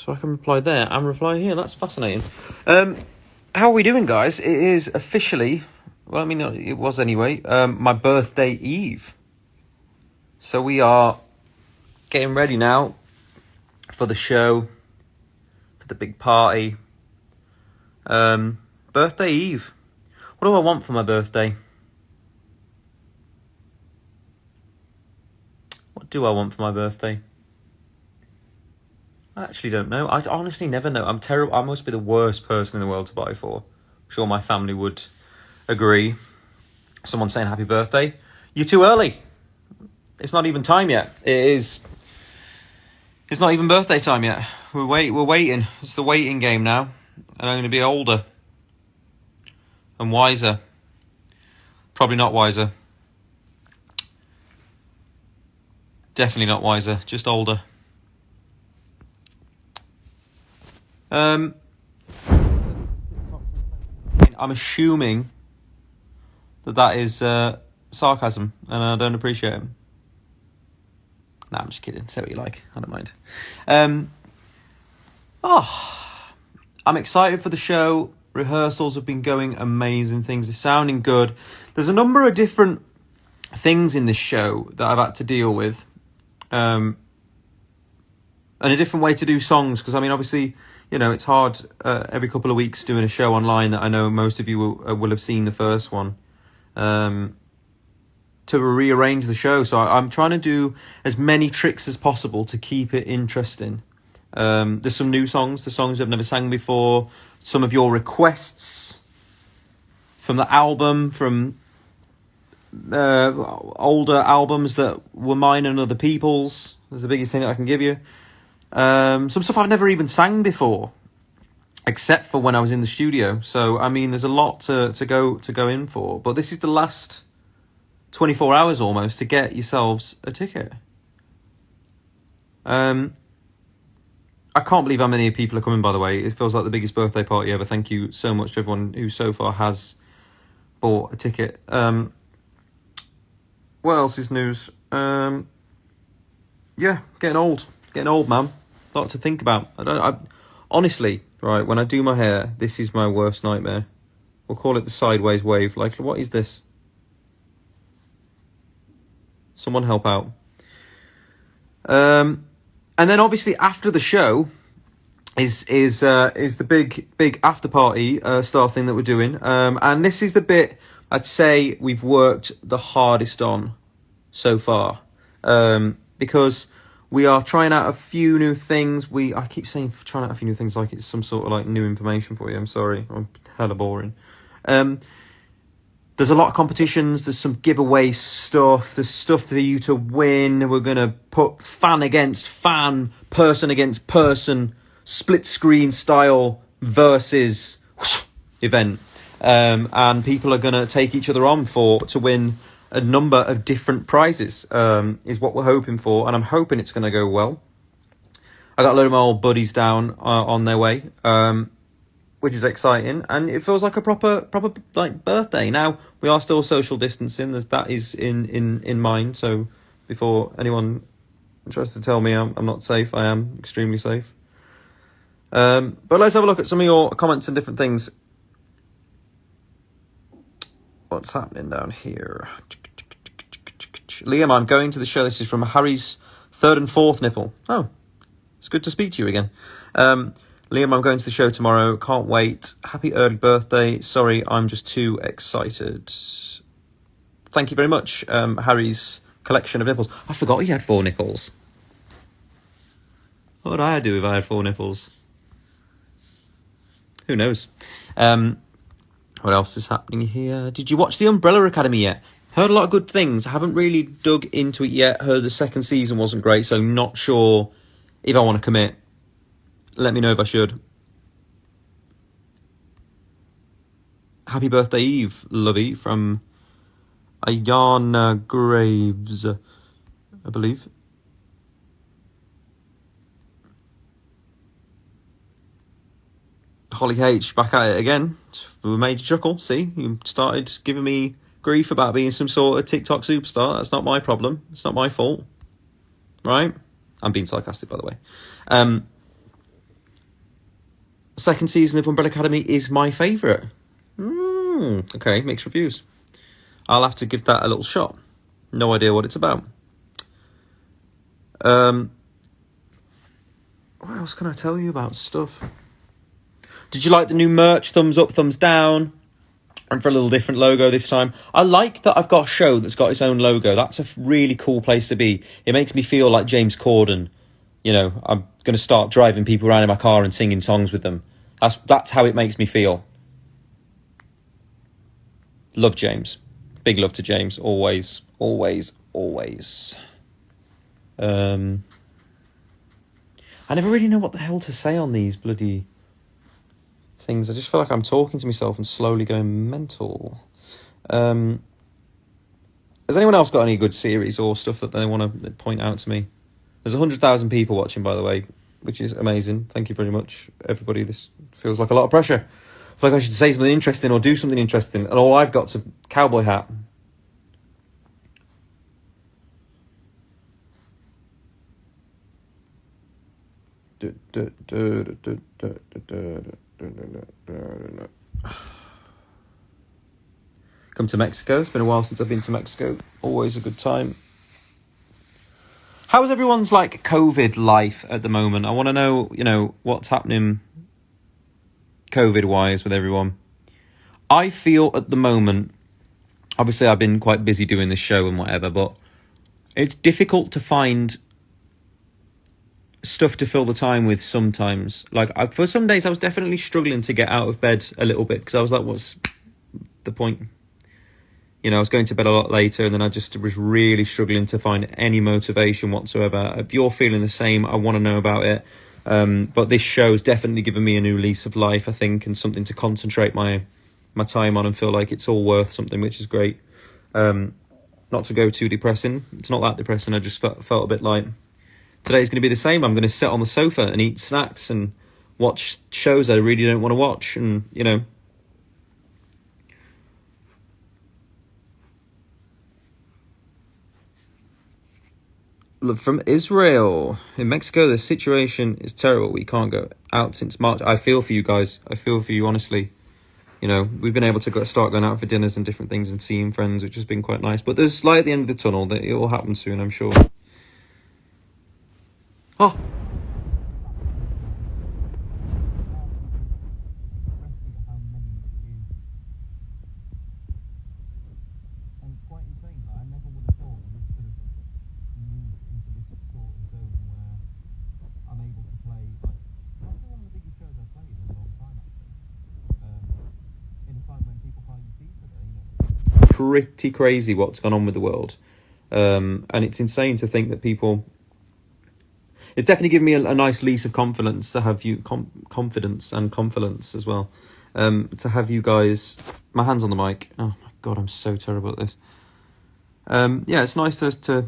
So I can reply there and reply here. That's fascinating. How are we doing, guys? It is officially, well, I mean, it was anyway, my birthday eve. So we are getting ready now for the show, for the big party. Birthday eve. What do I want for my birthday? What do I want for my birthday? I actually don't know. I honestly never know. I'm terrible. I must be the worst person in the world to buy for. I'm sure my family would agree. Someone saying happy birthday. You're too early. It's not even time yet. It's not even birthday time yet. We're waiting. It's the waiting game now. And I'm going to be older. And wiser. Probably not wiser. Definitely not wiser. Just older. I'm assuming that is sarcasm, and I don't appreciate it. Nah, I'm just kidding. Say what you like. I don't mind. I'm excited for the show. Rehearsals have been going amazing. Things are sounding good. There's a number of different things in this show that I've had to deal with. And a different way to do songs, because I mean, obviously, you know, it's hard every couple of weeks doing a show online that I know most of you will have seen the first one, to rearrange the show. So I'm trying to do as many tricks as possible to keep it interesting. There's some new songs, the songs I've never sang before, some of your requests from the album, from older albums that were mine and other people's. That's the biggest thing that I can give you. Some stuff I've never even sang before, except for when I was in the studio. So I mean, there's a lot to go in for. But this is the last 24 hours almost to get yourselves a ticket. I can't believe how many people are coming, by the way. It feels like the biggest birthday party ever. Thank you so much to everyone who so far has bought a ticket. What else is news? Yeah, getting old. Getting old, man. A lot to think about. I honestly, right, when I do my hair, this is my worst nightmare. We'll call it the sideways wave. Like, what is this? Someone help out. And then obviously after the show is the big after party style thing that we're doing. And this is the bit I'd say we've worked the hardest on so far. Because we are trying out a few new things. I keep saying trying out a few new things like it's some sort of like new information for you. I'm sorry. I'm hella boring. There's a lot of competitions. There's some giveaway stuff. There's stuff for you to win. We're going to put fan against fan, person against person, split screen style versus event. And people are going to take each other on to win a number of different prizes, is what we're hoping for. And I'm hoping it's going to go well. I got a load of my old buddies down on their way, which is exciting. And it feels like a proper like birthday. Now, we are still social distancing. That is in mind. So before anyone tries to tell me I'm not safe, I am extremely safe. But let's have a look at some of your comments and different things. What's happening down here? Liam, I'm going to the show. This is from Harry's third and fourth nipple. Oh, it's good to speak to you again. Liam, I'm going to the show tomorrow. Can't wait. Happy early birthday. Sorry, I'm just too excited. Thank you very much, Harry's collection of nipples. I forgot he had 4 nipples. What would I do if I had 4 nipples? Who knows? What else is happening here? Did you watch The Umbrella Academy yet? Heard a lot of good things. I haven't really dug into it yet. Heard the second season wasn't great, so I'm not sure if I want to commit. Let me know if I should. Happy birthday, Eve, lovey, from Ayana Graves, I believe. Holly H, back at it again. We made you chuckle. See, you started giving me grief about being some sort of TikTok superstar. That's not my problem. It's not my fault. Right? I'm being sarcastic, by the way. second season of Umbrella Academy is my favourite. Okay, mixed reviews. I'll have to give that a little shot. No idea what it's about. What else can I tell you about stuff? Did you like the new merch? Thumbs up, thumbs down. And for a little different logo this time. I like that I've got a show that's got its own logo. That's a really cool place to be. It makes me feel like James Corden. You know, I'm going to start driving people around in my car and singing songs with them. That's how it makes me feel. Love James. Big love to James. Always, always, always. I never really know what the hell to say on these bloody things. I just feel like I'm talking to myself and slowly going mental. Has anyone else got any good series or stuff that they want to point out to me? There's 100,000 people watching, by the way, which is amazing. Thank you very much, everybody. This feels like a lot of pressure. I feel like I should say something interesting or do something interesting, and all I've got's a cowboy hat. Come to Mexico. It's been a while since I've been to Mexico. Always a good time. How's everyone's like COVID life at the moment? I want to know, you know, what's happening COVID wise with everyone. I feel at the moment, obviously I've been quite busy doing this show and whatever, but it's difficult to find stuff to fill the time with sometimes. Like for some days I was definitely struggling to get out of bed a little bit because I was like, what's the point? You know, I was going to bed a lot later and then I just was really struggling to find any motivation whatsoever. If you're feeling the same, I want to know about it. But this show's definitely given me a new lease of life, I think, and something to concentrate my time on and feel like it's all worth something, which is great. Not to go too depressing. It's not that depressing. I just felt a bit like today's going to be the same. I'm going to sit on the sofa and eat snacks and watch shows I really don't want to watch. And, you know, from Israel. In Mexico, the situation is terrible. We can't go out since March. I feel for you guys. I feel for you, honestly. You know, we've been able to start going out for dinners and different things and seeing friends, which has been quite nice. But there's light at the end of the tunnel. That it will happen soon, I'm sure. Oh. Pretty crazy what's gone on with the world, and it's insane to think that people. It's definitely given me a nice lease of confidence to have you confidence and confidence as well. To have you guys. My hand's on the mic. Oh my god, I'm so terrible at this. Yeah, it's nice to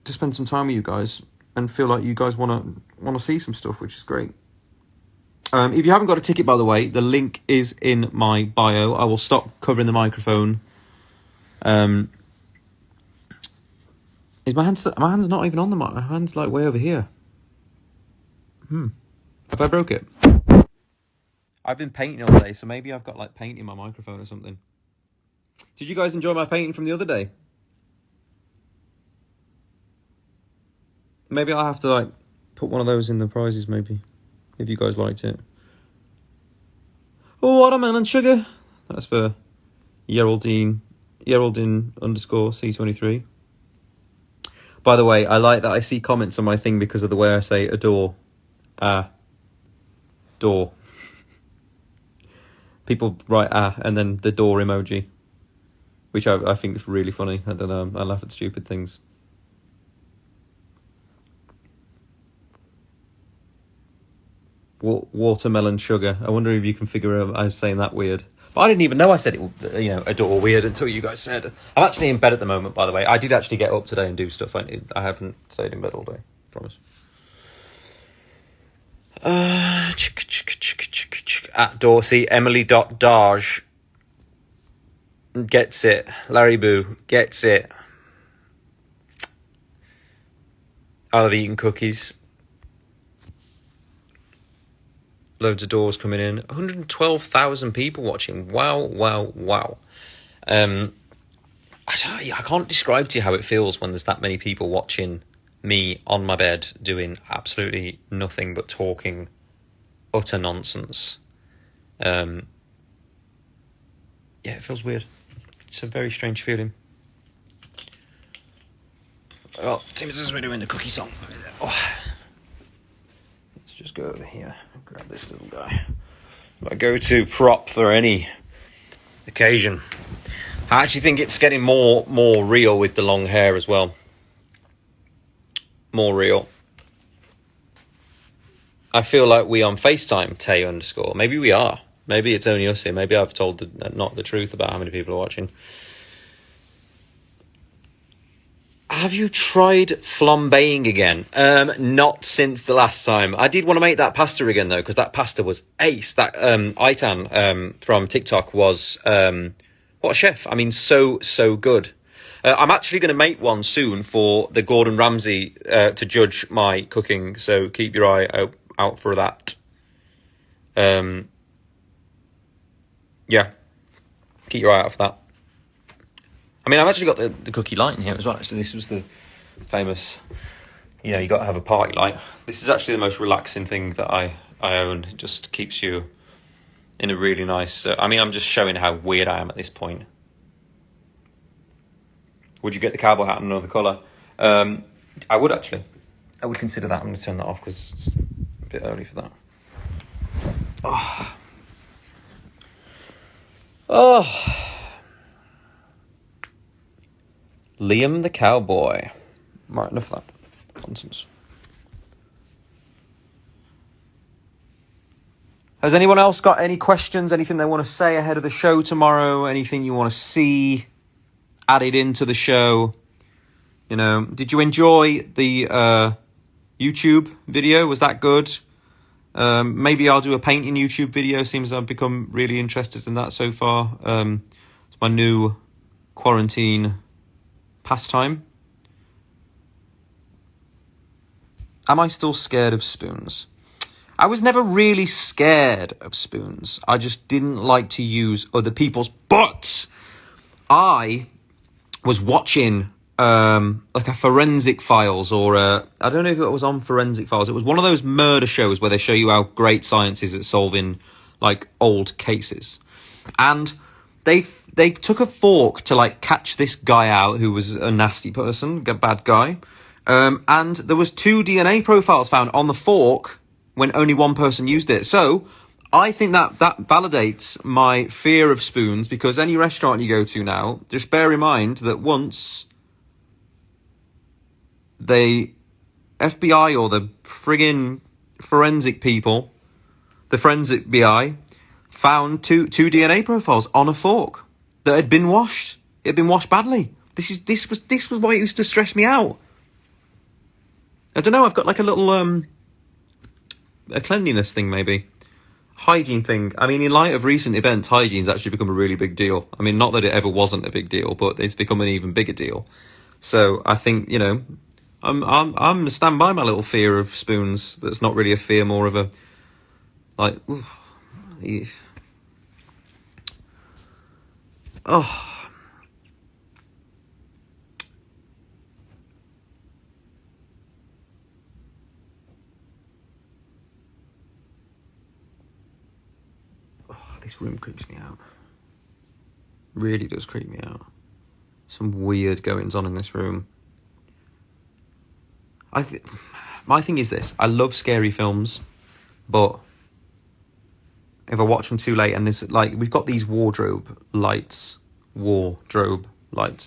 spend some time with you guys and feel like you guys want to see some stuff, which is great. If you haven't got a ticket, by the way, the link is in my bio. I will stop covering the microphone. Is my hand's not even on the mic? My hand's like way over here. Have I broke it? I've been painting all day, so maybe I've got like paint in my microphone or something. Did you guys enjoy my painting from the other day? Maybe I'll have to like put one of those in the prizes, maybe, if you guys liked it. Oh, watermelon sugar. That's for Geraldine _ C23. By the way, I like that I see comments on my thing because of the way I say adore. Door. People write and then the door emoji, which I think is really funny. I don't know. I laugh at stupid things. Watermelon sugar. I wonder if you can figure out I'm saying that weird. But I didn't even know I said it, you know, adore weird until you guys said. I'm actually in bed at the moment, by the way. I did actually get up today and do stuff. I haven't stayed in bed all day. Promise. At Dorsey, Emily.Darge gets it. Larry Boo gets it. I love eating cookies. Loads of doors coming in. 112,000 people watching. Wow, wow, wow. I can't describe to you how it feels when there's that many people watching me on my bed doing absolutely nothing but talking utter nonsense. Yeah, it feels weird. It's a very strange feeling. Well, seems as we're doing the cookie song. Oh. Let's just go over here and grab this little guy. My go-to prop for any occasion. I actually think it's getting more real with the long hair as well. More real. I feel like we on FaceTime, Tay _. Maybe we are. Maybe it's only us here. Maybe I've told not the truth about how many people are watching. Have you tried flambeing again? Not since the last time. I did want to make that pasta again, though, because that pasta was ace. That Aitan from TikTok was... what a chef. I mean, so good. I'm actually going to make one soon for the Gordon Ramsay to judge my cooking, so keep your eye out for that. Yeah, keep your eye out for that. I mean, I've actually got the cookie light in here as well. So this was the famous, you got to have a party light. This is actually the most relaxing thing that I own. It just keeps you in a really nice... I mean, I'm just showing how weird I am at this point. Would you get the cowboy hat in another colour? I would, actually. I would consider that. I'm going to turn that off because it's a bit early for that. Oh. Liam the Cowboy. Right, enough of that nonsense. Has anyone else got any questions? Anything they want to say ahead of the show tomorrow? Anything you want to see added into the show? Did you enjoy the YouTube video? Was that good? Maybe I'll do a painting YouTube video. Seems I've become really interested in that so far. It's my new quarantine pastime. Am I still scared of spoons? I was never really scared of spoons. I just didn't like to use other people's. But I was watching like a Forensic Files or I don't know if it was on Forensic Files. It was one of those murder shows where they show you how great science is at solving like old cases. And they took a fork to like catch this guy out who was a nasty person, a bad guy. And there was 2 DNA profiles found on the fork when only one person used it. So I think that validates my fear of spoons, because any restaurant you go to now, just bear in mind that once the FBI or the friggin' forensic people, the forensic BI, found two DNA profiles on a fork that had been washed. It had been washed badly. This was why it used to stress me out. I don't know, I've got like a little a cleanliness thing, maybe. Hygiene thing. I mean, in light of recent events, hygiene's actually become a really big deal. I mean, not that it ever wasn't a big deal, but it's become an even bigger deal. So I think, I'm gonna stand by my little fear of spoons. That's not really a fear, more of a like. Oh. This room creeps me out. Really does creep me out. Some weird goings on in this room. My thing is this. I love scary films, but if I watch them too late, and there's like, we've got these wardrobe lights that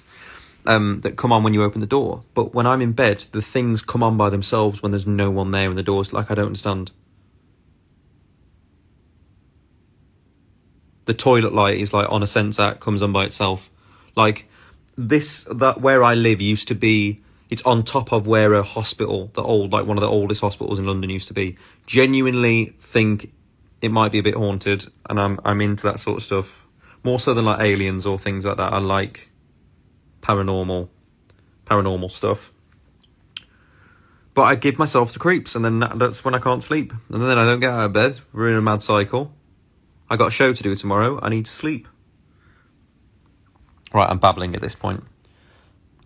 come on when you open the door. But when I'm in bed, the things come on by themselves when there's no one there and the door's like, I don't understand. The toilet light is like on a sensor, comes on by itself. Like that where I live used to be, it's on top of where a hospital, one of the oldest hospitals in London used to be. Genuinely think it might be a bit haunted, and I'm into that sort of stuff. More so than like aliens or things like that. I like paranormal stuff. But I give myself the creeps, and then that's when I can't sleep. And then I don't get out of bed. We're in a mad cycle. I got a show to do tomorrow. I need to sleep. Right, I'm babbling at this point.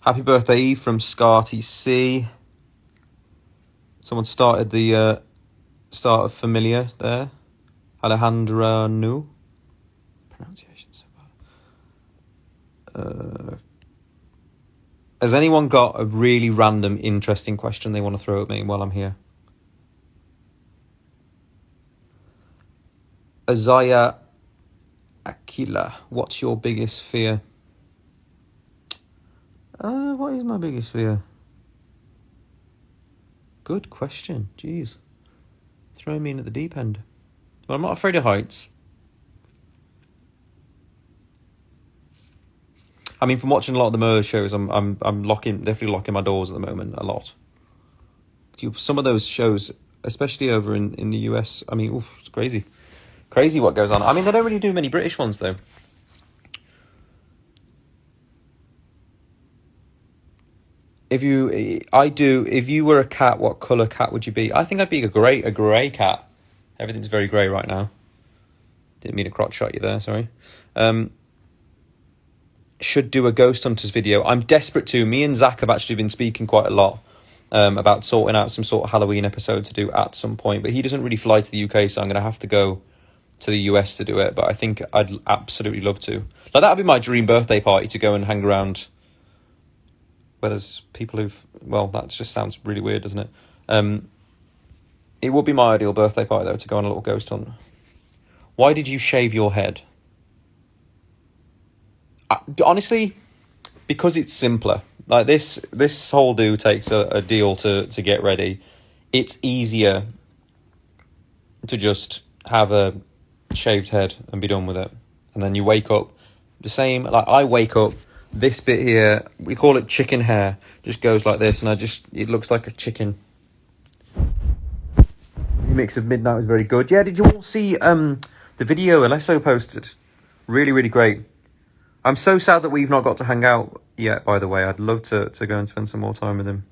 Happy birthday, Eve, from Scar TC. Someone started the start of Familiar there. Alejandra Nu. Pronunciation so bad. Has anyone got a really random, interesting question they want to throw at me while I'm here? Azaya Akila, what's your biggest fear? What is my biggest fear? Good question. Jeez. Throwing me in at the deep end. Well, I'm not afraid of heights. I mean, from watching a lot of the murder shows, I'm definitely locking my doors at the moment a lot. Some of those shows, especially over in the US, I mean, oof, it's crazy. Crazy what goes on. I mean, they don't really do many British ones, though. If you were a cat, what colour cat would you be? I think I'd be a grey cat. Everything's very grey right now. Didn't mean to crotch shot you there, sorry. Should do a Ghost Hunters video. I'm desperate to. Me and Zach have actually been speaking quite a lot about sorting out some sort of Halloween episode to do at some point. But he doesn't really fly to the UK, so I'm going to have to go to the US to do it. But I think I'd absolutely love to. Like, that would be my dream birthday party, to go and hang around where there's people who've... Well, that just sounds really weird, doesn't it? It would be my ideal birthday party, though, to go on a little ghost hunt. Why did you shave your head? Honestly, because it's simpler. Like, this whole do takes a deal to get ready. It's easier to just have a shaved head and be done with it. And then you wake up the same. Like, I wake up, this bit here, we call it chicken hair, just goes like this, and it looks like a chicken. Mix of Midnight was very good. Yeah, did you all see the video Alesso posted? Really, really great. I'm so sad that we've not got to hang out yet, by the way. I'd love to go and spend some more time with him.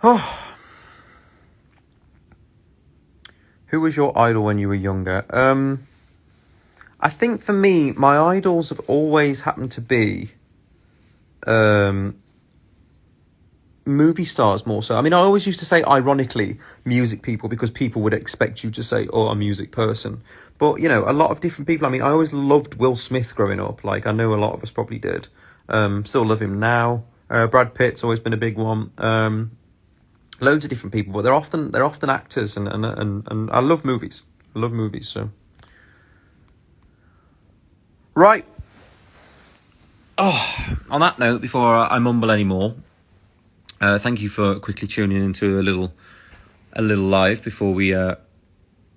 Oh. Who was your idol when you were younger? I think for me, my idols have always happened to be movie stars more so. I mean, I always used to say, ironically, music people, because people would expect you to say, oh, a music person. But, you know, a lot of different people. I mean, I always loved Will Smith growing up. Like, I know a lot of us probably did. Still love him now. Brad Pitt's always been a big one. Loads of different people, but they're often actors, and I love movies. I love movies, so. Right. Oh, on that note, before I mumble anymore, thank you for quickly tuning into a little live before we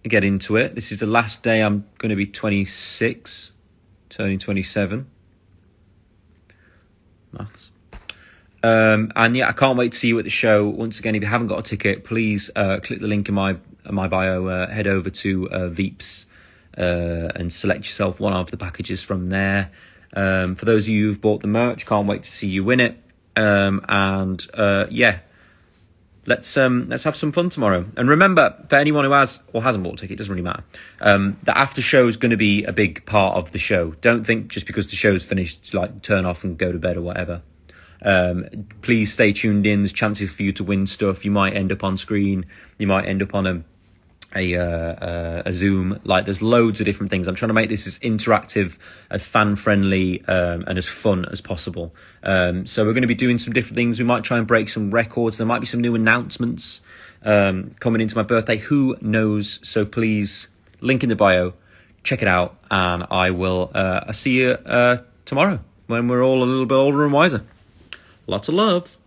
get into it. This is the last day I'm going to be 26, turning 27. Maths. And yeah, I can't wait to see you at the show. Once again, if you haven't got a ticket, please click the link in my bio, head over to Veeps and select yourself one of the packages from there. For those of you who've bought the merch, can't wait to see you win it. Yeah, let's have some fun tomorrow. And remember, for anyone who has or hasn't bought a ticket, it doesn't really matter. The after show is going to be a big part of the show. Don't think just because the show's finished, like, turn off and go to bed or whatever. Please stay tuned in. There's chances for you to win stuff. You might end up on screen. You might end up on a Zoom. Like, there's loads of different things. I'm trying to make this as interactive, as fan friendly, and as fun as possible. So we're going to be doing some different things. We might try and break some records. There might be some new announcements coming into my birthday. Who knows? So please, link in the bio, check it out, and I will see you tomorrow when we're all a little bit older and wiser. Lots of love.